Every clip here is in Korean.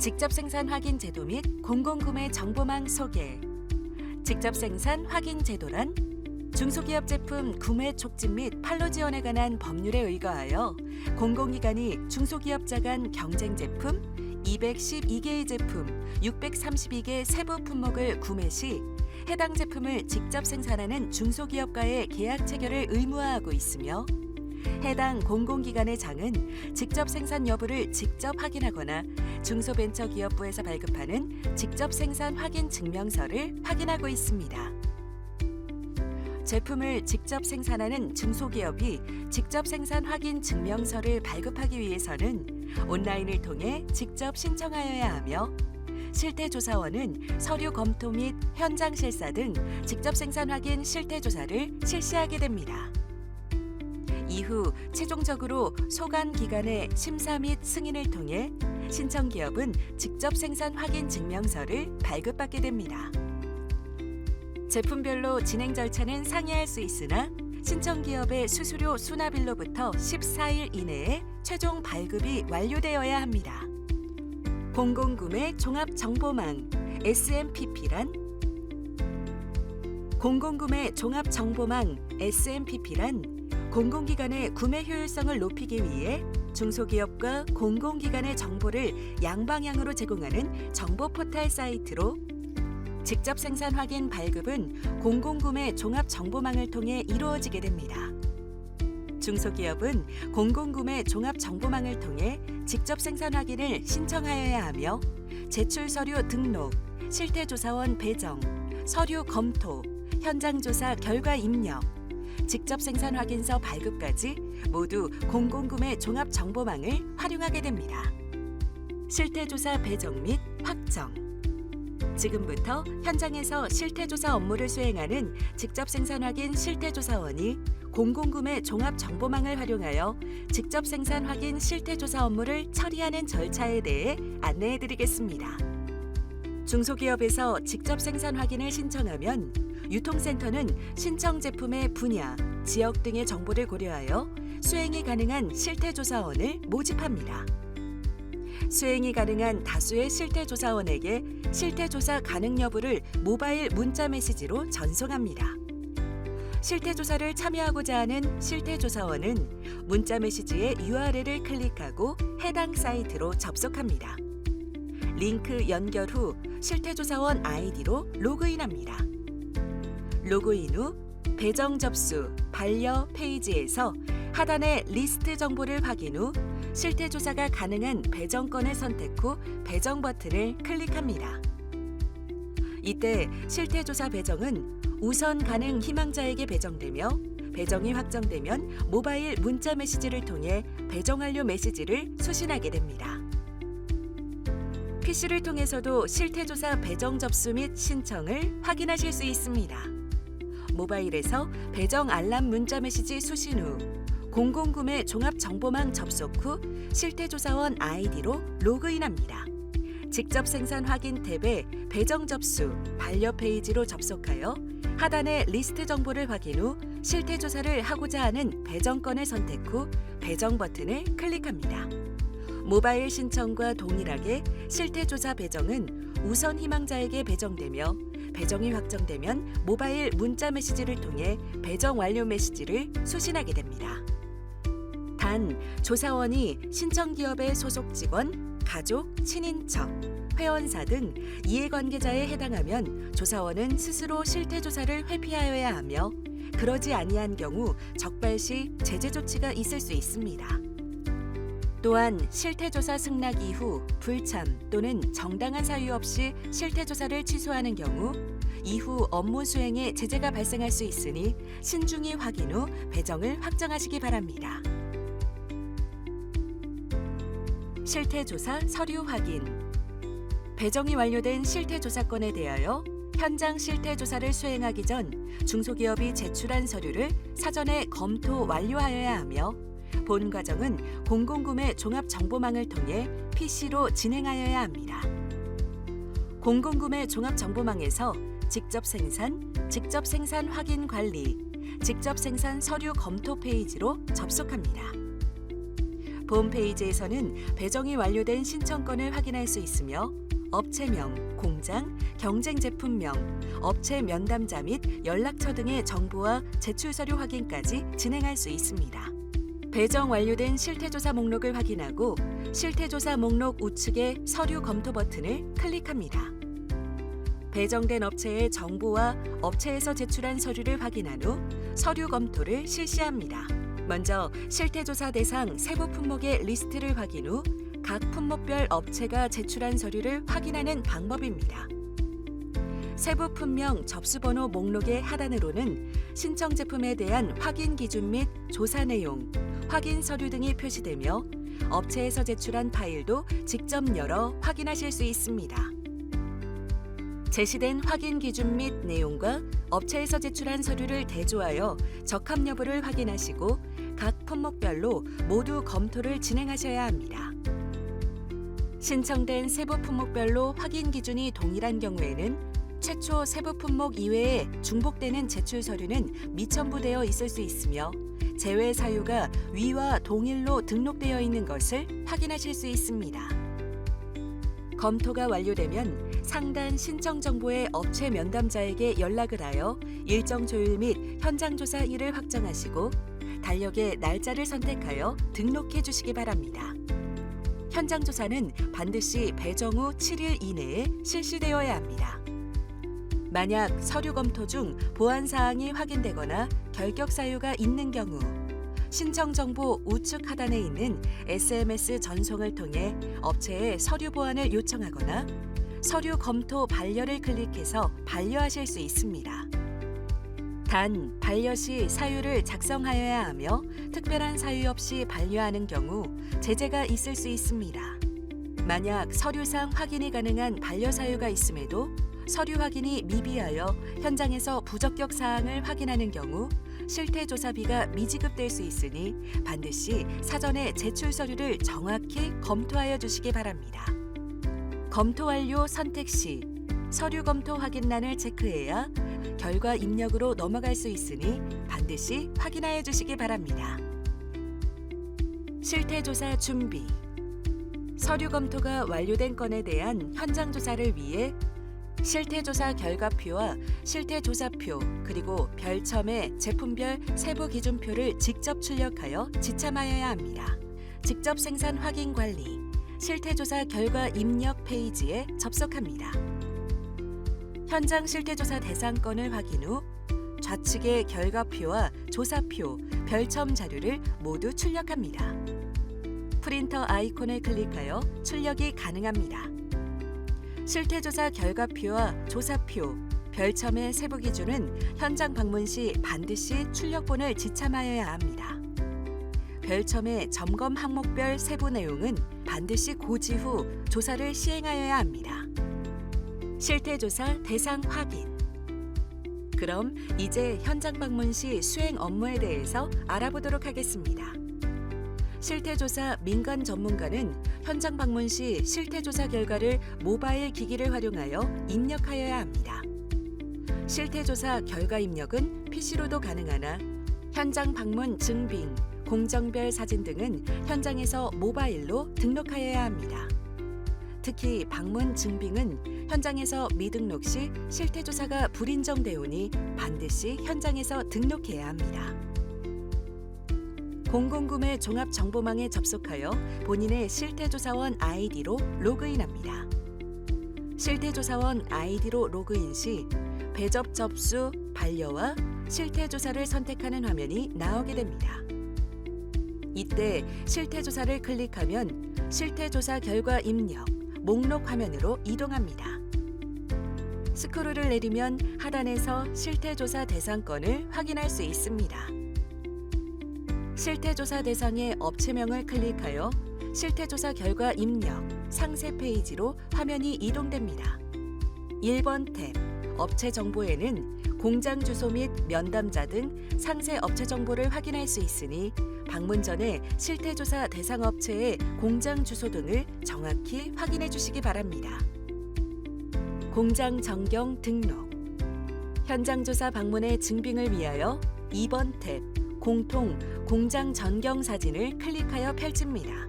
직접 생산 확인 제도 및 공공구매 정보망 소개. 직접 생산 확인 제도란 중소기업 제품 구매 촉진 및 판로 지원에 관한 법률에 의거하여 공공기관이 중소기업자 간 경쟁 제품 212개의 제품 632개 세부 품목을 구매 시 해당 제품을 직접 생산하는 중소기업과의 계약 체결을 의무화하고 있으며, 해당 공공기관의 장은 직접 생산 여부를 직접 확인하거나 중소벤처기업부에서 발급하는 직접 생산 확인 증명서를 확인하고 있습니다. 제품을 직접 생산하는 중소기업이 직접 생산 확인 증명서를 발급하기 위해서는 온라인을 통해 직접 신청하여야 하며, 실태조사원은 서류 검토 및 현장 실사 등 직접 생산 확인 실태조사를 실시하게 됩니다. 이후 최종적으로 소관 기관의 심사 및 승인을 통해 신청 기업은 직접 생산 확인 증명서를 발급받게 됩니다. 제품별로 진행 절차는 상이할 수 있으나 신청 기업의 수수료 수납일로부터 14일 이내에 최종 발급이 완료되어야 합니다. 공공구매 종합정보망 SMPP란 공공구매 종합정보망 SMPP란 공공기관의 구매 효율성을 높이기 위해 중소기업과 공공기관의 정보를 양방향으로 제공하는 정보 포털 사이트로, 직접 생산 확인 발급은 공공구매 종합정보망을 통해 이루어지게 됩니다. 중소기업은 공공구매 종합정보망을 통해 직접 생산 확인을 신청하여야 하며, 제출 서류 등록, 실태조사원 배정, 서류 검토, 현장조사 결과 입력, 직접 생산 확인서 발급까지 모두 공공구매 종합정보망을 활용하게 됩니다. 실태조사 배정 및 확정. 지금부터 현장에서 실태조사 업무를 수행하는 직접 생산 확인 실태조사원이 공공구매 종합정보망을 활용하여 직접 생산 확인 실태조사 업무를 처리하는 절차에 대해 안내해드리겠습니다. 중소기업에서 직접 생산 확인을 신청하면 유통센터는 신청 제품의 분야, 지역 등의 정보를 고려하여 수행이 가능한 실태조사원을 모집합니다. 수행이 가능한 다수의 실태조사원에게 실태조사 가능 여부를 모바일 문자 메시지로 전송합니다. 실태조사를 참여하고자 하는 실태조사원은 문자 메시지의 URL을 클릭하고 해당 사이트로 접속합니다. 링크 연결 후 실태조사원 아이디로 로그인합니다. 로그인 후 배정 접수, 반려 페이지에서 하단의 리스트 정보를 확인 후 실태조사가 가능한 배정건을 선택 후 배정 버튼을 클릭합니다. 이때 실태조사 배정은 우선 가능 희망자에게 배정되며, 배정이 확정되면 모바일 문자 메시지를 통해 배정 완료 메시지를 수신하게 됩니다. PC를 통해서도 실태조사 배정 접수 및 신청을 확인하실 수 있습니다. 모바일에서 배정 알람 문자 메시지 수신 후 공공구매 종합정보망 접속 후 실태조사원 아이디로 로그인합니다. 직접 생산 확인 탭에 배정 접수, 반려 페이지로 접속하여 하단의 리스트 정보를 확인 후 실태조사를 하고자 하는 배정건을 선택 후 배정 버튼을 클릭합니다. 모바일 신청과 동일하게 실태조사 배정은 우선 희망자에게 배정되며, 배정이 확정되면 모바일 문자 메시지를 통해 배정 완료 메시지를 수신하게 됩니다. 단, 조사원이 신청기업의 소속 직원, 가족, 친인척, 회원사 등 이해관계자에 해당하면 조사원은 스스로 실태조사를 회피하여야 하며, 그러지 아니한 경우 적발시 제재 조치가 있을 수 있습니다. 또한 실태조사 승낙 이후 불참 또는 정당한 사유 없이 실태조사를 취소하는 경우 이후 업무 수행에 제재가 발생할 수 있으니 신중히 확인 후 배정을 확정하시기 바랍니다. 실태조사 서류 확인. 배정이 완료된 실태조사건에 대하여 현장 실태조사를 수행하기 전 중소기업이 제출한 서류를 사전에 검토 완료하여야 하며, 본 과정은 공공구매 종합정보망을 통해 PC로 진행하여야 합니다. 공공구매 종합정보망에서 직접 생산 확인 관리, 직접 생산 서류 검토 페이지로 접속합니다. 홈페이지에서는 배정이 완료된 신청건을 확인할 수 있으며 업체명, 공장, 경쟁 제품명, 업체 면담자 및 연락처 등의 정보와 제출 서류 확인까지 진행할 수 있습니다. 배정 완료된 실태조사 목록을 확인하고 실태조사 목록 우측의 서류 검토 버튼을 클릭합니다. 배정된 업체의 정보와 업체에서 제출한 서류를 확인한 후 서류 검토를 실시합니다. 먼저 실태조사 대상 세부 품목의 리스트를 확인 후 각 품목별 업체가 제출한 서류를 확인하는 방법입니다. 세부 품명 접수번호 목록의 하단으로는 신청 제품에 대한 확인 기준 및 조사 내용, 확인 서류 등이 표시되며 업체에서 제출한 파일도 직접 열어 확인하실 수 있습니다. 제시된 확인 기준 및 내용과 업체에서 제출한 서류를 대조하여 적합 여부를 확인하시고 각 품목별로 모두 검토를 진행하셔야 합니다. 신청된 세부 품목별로 확인 기준이 동일한 경우에는 최초 세부 품목 이외에 중복되는 제출 서류는 미첨부되어 있을 수 있으며 제외 사유가 위와 동일로 등록되어 있는 것을 확인하실 수 있습니다. 검토가 완료되면 상단 신청 정보의 업체 면담자에게 연락을 하여 일정 조율 및 현장 조사일을 확정하시고 달력의 날짜를 선택하여 등록해 주시기 바랍니다. 현장 조사는 반드시 배정 후 7일 이내에 실시되어야 합니다. 만약 서류 검토 중 보완 사항이 확인되거나 결격 사유가 있는 경우 신청 정보 우측 하단에 있는 SMS 전송을 통해 업체에 서류 보완을 요청하거나 서류 검토 반려를 클릭해서 반려하실 수 있습니다. 단, 반려 시 사유를 작성하여야 하며 특별한 사유 없이 반려하는 경우 제재가 있을 수 있습니다. 만약 서류상 확인이 가능한 반려 사유가 있음에도 서류 확인이 미비하여 현장에서 부적격 사항을 확인하는 경우 실태조사비가 미지급될 수 있으니 반드시 사전에 제출 서류를 정확히 검토하여 주시기 바랍니다. 검토 완료 선택 시 서류 검토 확인란을 체크해야 결과 입력으로 넘어갈 수 있으니 반드시 확인하여 주시기 바랍니다. 실태조사 준비. 서류 검토가 완료된 건에 대한 현장 조사를 위해 실태조사 결과표와 실태조사표 그리고 별첨의 제품별 세부 기준표를 직접 출력하여 지참하여야 합니다. 직접 생산 확인 관리, 실태조사 결과 입력 페이지에 접속합니다. 현장 실태조사 대상 건을 확인 후 좌측의 결과표와 조사표, 별첨 자료를 모두 출력합니다. 프린터 아이콘을 클릭하여 출력이 가능합니다. 실태조사 결과표와 조사표, 별첨의 세부 기준은 현장 방문 시 반드시 출력본을 지참하여야 합니다. 별첨의 점검 항목별 세부 내용은 반드시 고지 후 조사를 시행하여야 합니다. 실태조사 대상 확인. 그럼 이제 현장 방문 시 수행 업무에 대해서 알아보도록 하겠습니다. 실태조사 민간 전문가는 현장 방문 시 실태조사 결과를 모바일 기기를 활용하여 입력하여야 합니다. 실태조사 결과 입력은 PC로도 가능하나 현장 방문 증빙, 공정별 사진 등은 현장에서 모바일로 등록하여야 합니다. 특히 방문 증빙은 현장에서 미등록 시 실태조사가 불인정되오니 반드시 현장에서 등록해야 합니다. 공공구매 종합정보망에 접속하여 본인의 실태조사원 아이디로 로그인합니다. 실태조사원 아이디로 로그인 시 배접 접수, 반려와 실태조사를 선택하는 화면이 나오게 됩니다. 이때 실태조사를 클릭하면 실태조사 결과 입력, 목록 화면으로 이동합니다. 스크롤을 내리면 하단에서 실태조사 대상 건을 확인할 수 있습니다. 실태조사 대상의 업체명을 클릭하여 실태조사 결과 입력, 상세 페이지로 화면이 이동됩니다. 1번 탭, 업체 정보에는 공장 주소 및 면담자 등 상세 업체 정보를 확인할 수 있으니 방문 전에 실태조사 대상 업체의 공장 주소 등을 정확히 확인해 주시기 바랍니다. 공장 정경 등록. 현장 조사 방문의 증빙을 위하여 2번 탭 공통 공장 전경 사진을 클릭하여 펼칩니다.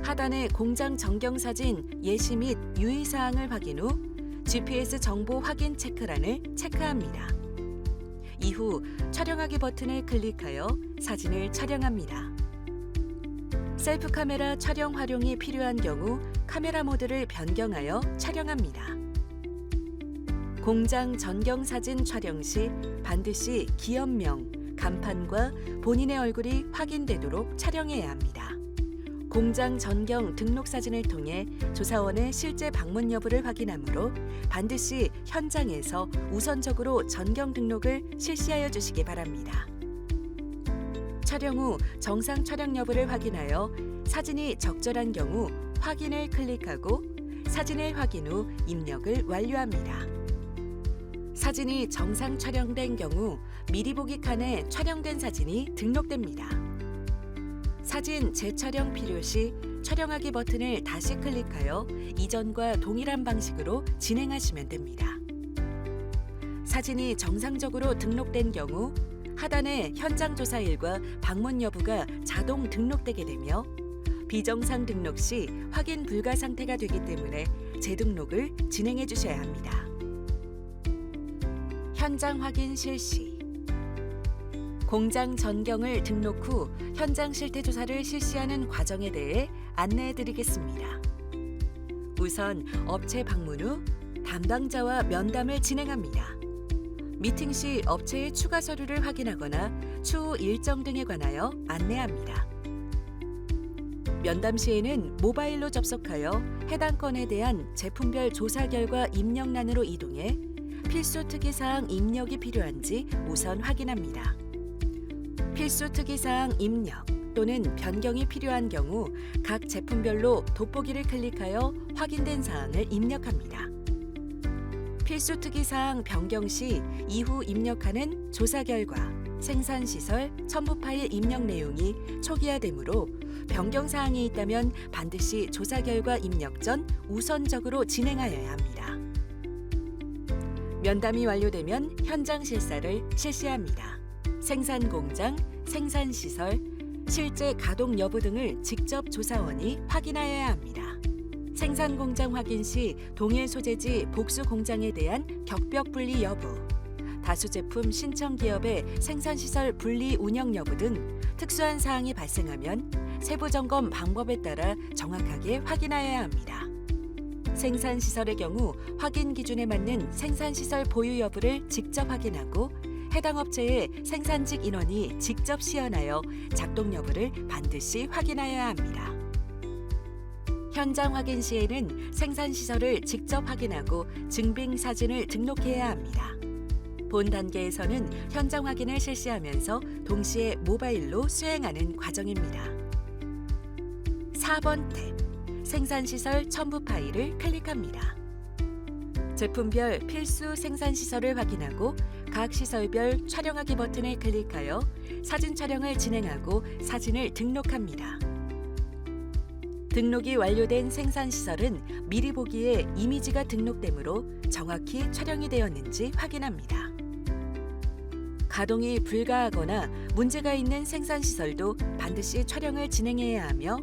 하단의 공장 전경 사진 예시 및 유의사항을 확인 후 GPS 정보 확인 체크란을 체크합니다. 이후 촬영하기 버튼을 클릭하여 사진을 촬영합니다. 셀프 카메라 촬영 활용이 필요한 경우 카메라 모드를 변경하여 촬영합니다. 공장 전경 사진 촬영 시 반드시 기업명, 간판과 본인의 얼굴이 확인되도록 촬영해야 합니다. 공장 전경 등록 사진을 통해 조사원의 실제 방문 여부를 확인하므로 반드시 현장에서 우선적으로 전경 등록을 실시하여 주시기 바랍니다. 촬영 후 정상 촬영 여부를 확인하여 사진이 적절한 경우 확인을 클릭하고 사진을 확인 후 입력을 완료합니다. 사진이 정상 촬영된 경우 미리 보기 칸에 촬영된 사진이 등록됩니다. 사진 재촬영 필요 시 촬영하기 버튼을 다시 클릭하여 이전과 동일한 방식으로 진행하시면 됩니다. 사진이 정상적으로 등록된 경우 하단의 현장 조사일과 방문 여부가 자동 등록되게 되며 비정상 등록 시 확인 불가 상태가 되기 때문에 재등록을 진행해 주셔야 합니다. 현장 확인 실시. 공장 전경을 등록 후 현장 실태 조사를 실시하는 과정에 대해 안내해 드리겠습니다. 우선 업체 방문 후 담당자와 면담을 진행합니다. 미팅 시 업체의 추가 서류를 확인하거나 추후 일정 등에 관하여 안내합니다. 면담 시에는 모바일로 접속하여 해당 건에 대한 제품별 조사 결과 입력란으로 이동해 필수 특이사항 입력이 필요한지 우선 확인합니다. 필수 특이사항 입력 또는 변경이 필요한 경우 각 제품별로 돋보기를 클릭하여 확인된 사항을 입력합니다. 필수 특이사항 변경 시 이후 입력하는 조사 결과, 생산시설, 첨부 파일 입력 내용이 초기화되므로 변경 사항이 있다면 반드시 조사 결과 입력 전 우선적으로 진행하여야 합니다. 면담이 완료되면 현장 실사를 실시합니다. 생산 공장, 생산 시설, 실제 가동 여부 등을 직접 조사원이 확인하여야 합니다. 생산 공장 확인 시 동일 소재지 복수 공장에 대한 격벽 분리 여부, 다수 제품 신청 기업의 생산 시설 분리 운영 여부 등 특수한 사항이 발생하면 세부 점검 방법에 따라 정확하게 확인하여야 합니다. 생산 시설의 경우 확인 기준에 맞는 생산 시설 보유 여부를 직접 확인하고 해당 업체의 생산직 인원이 직접 시연하여 작동 여부를 반드시 확인하여야 합니다. 현장 확인 시에는 생산 시설을 직접 확인하고 증빙 사진을 등록해야 합니다. 본 단계에서는 현장 확인을 실시하면서 동시에 모바일로 수행하는 과정입니다. 4번 탭, 생산시설 첨부 파일을 클릭합니다. 제품별 필수 생산시설을 확인하고 각 시설별 촬영하기 버튼을 클릭하여 사진 촬영을 진행하고 사진을 등록합니다. 등록이 완료된 생산시설은 미리 보기에 이미지가 등록되므로 정확히 촬영이 되었는지 확인합니다. 가동이 불가하거나 문제가 있는 생산시설도 반드시 촬영을 진행해야 하며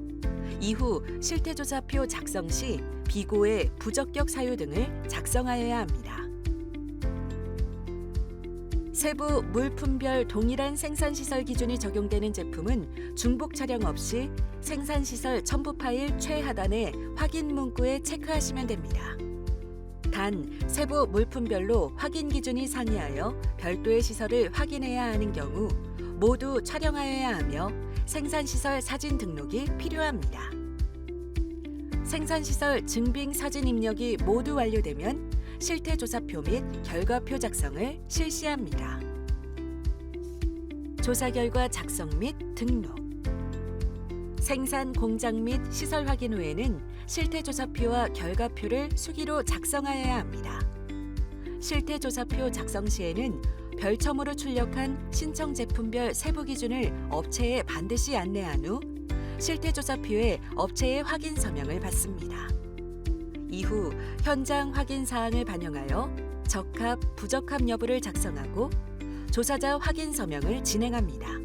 이후 실태조사표 작성 시 비고의 부적격 사유 등을 작성하여야 합니다. 세부 물품별 동일한 생산시설 기준이 적용되는 제품은 중복 촬영 없이 생산시설 첨부 파일 최하단의 확인 문구에 체크하시면 됩니다. 단, 세부 물품별로 확인 기준이 상이하여 별도의 시설을 확인해야 하는 경우 모두 촬영하여야 하며 생산시설 사진 등록이 필요합니다. 생산시설 증빙 사진 입력이 모두 완료되면 실태조사표 및 결과표 작성을 실시합니다. 조사 결과 작성 및 등록. 생산 공장 및 시설 확인 후에는 실태조사표와 결과표를 수기로 작성하여야 합니다. 실태조사표 작성 시에는 별첨으로 출력한 신청 제품별 세부 기준을 업체에 반드시 안내한 후 실태조사표에 업체의 확인 서명을 받습니다. 이후 현장 확인 사항을 반영하여 적합, 부적합 여부를 작성하고 조사자 확인 서명을 진행합니다.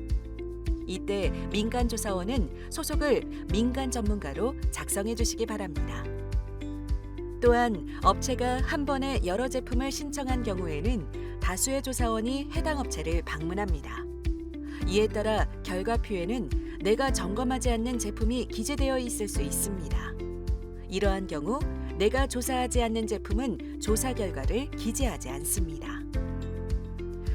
이때 민간조사원은 소속을 민간 전문가로 작성해 주시기 바랍니다. 또한 업체가 한 번에 여러 제품을 신청한 경우에는 다수의 조사원이 해당 업체를 방문합니다. 이에 따라 결과표에는 내가 점검하지 않는 제품이 기재되어 있을 수 있습니다. 이러한 경우 내가 조사하지 않는 제품은 조사 결과를 기재하지 않습니다.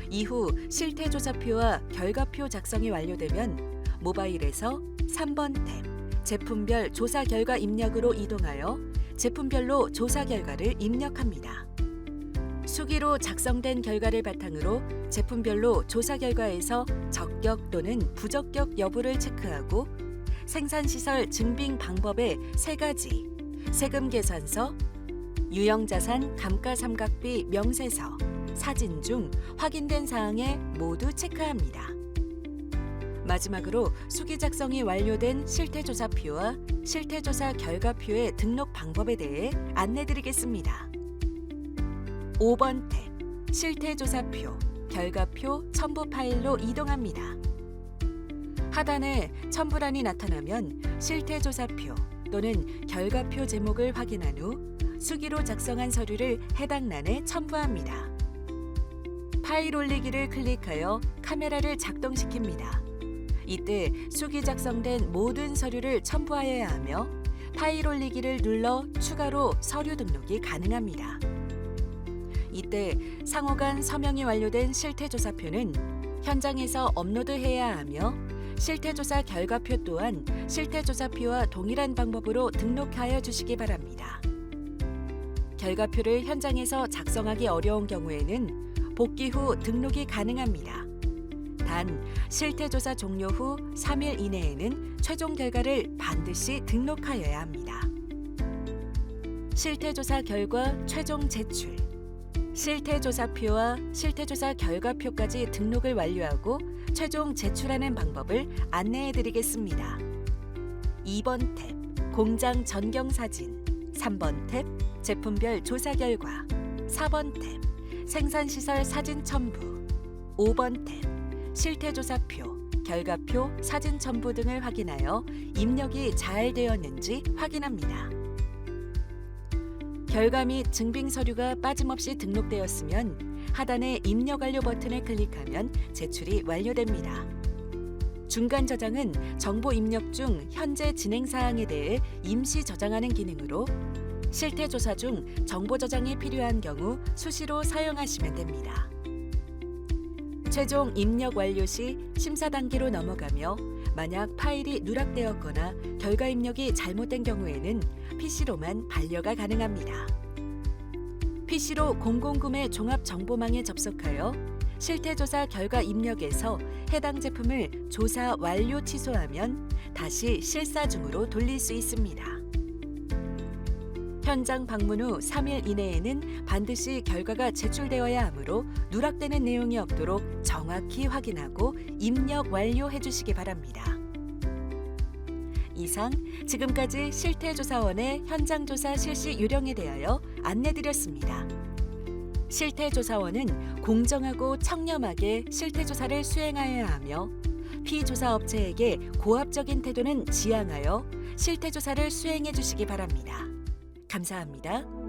이후 실태조사표와 결과표 작성이 완료되면 모바일에서 3번 탭 제품별 조사 결과 입력으로 이동하여 제품별로 조사 결과를 입력합니다. 수기로 작성된 결과를 바탕으로 제품별로 조사 결과에서 적격 또는 부적격 여부를 체크하고 생산시설 증빙 방법의 3가지 세금 계산서, 유형자산 감가삼각비 명세서, 사진 중 확인된 사항에 모두 체크합니다. 마지막으로 수기 작성이 완료된 실태조사표와 실태조사 결과표의 등록 방법에 대해 안내드리겠습니다. 5번 탭 실태조사표, 결과표 첨부 파일로 이동합니다. 하단에 첨부란이 나타나면 실태조사표 또는 결과표 제목을 확인한 후 수기로 작성한 서류를 해당 란에 첨부합니다. 파일 올리기를 클릭하여 카메라를 작동시킵니다. 이때 수기 작성된 모든 서류를 첨부하여야 하며 파일 올리기를 눌러 추가로 서류 등록이 가능합니다. 이때 상호간 서명이 완료된 실태조사표는 현장에서 업로드해야 하며 실태조사 결과표 또한 실태조사표와 동일한 방법으로 등록하여 주시기 바랍니다. 결과표를 현장에서 작성하기 어려운 경우에는 복귀 후 등록이 가능합니다. 단 실태조사 종료 후 3일 이내에는 최종 결과를 반드시 등록하여야 합니다. 실태조사 결과 최종 제출. 실태조사표와 실태조사 결과표까지 등록을 완료하고 최종 제출하는 방법을 안내해 드리겠습니다. 2번 탭 공장 전경 사진, 3번 탭 제품별 조사 결과, 4번 탭 생산시설 사진 첨부, 5번 탭 실태조사표, 결과표 사진 첨부 등을 확인하여 입력이 잘 되었는지 확인합니다. 결과 및 증빙 서류가 빠짐없이 등록되었으면 하단의 입력 완료 버튼을 클릭하면 제출이 완료됩니다. 중간 저장은 정보 입력 중 현재 진행 사항에 대해 임시 저장하는 기능으로 실태조사 중 정보 저장이 필요한 경우 수시로 사용하시면 됩니다. 최종 입력 완료 시 심사 단계로 넘어가며 만약 파일이 누락되었거나 결과 입력이 잘못된 경우에는 PC로만 반려가 가능합니다. PC로 공공구매 종합정보망에 접속하여 실태조사 결과 입력에서 해당 제품을 조사 완료 취소하면 다시 실사 중으로 돌릴 수 있습니다. 현장 방문 후 3일 이내에는 반드시 결과가 제출되어야 하므로 누락되는 내용이 없도록 정확히 확인하고 입력 완료해 주시기 바랍니다. 이상 지금까지 실태조사원의 현장조사 실시 요령에 대하여 안내드렸습니다. 실태조사원은 공정하고 청렴하게 실태조사를 수행하여야 하며 피조사 업체에게 고압적인 태도는 지양하여 실태조사를 수행해 주시기 바랍니다. 감사합니다.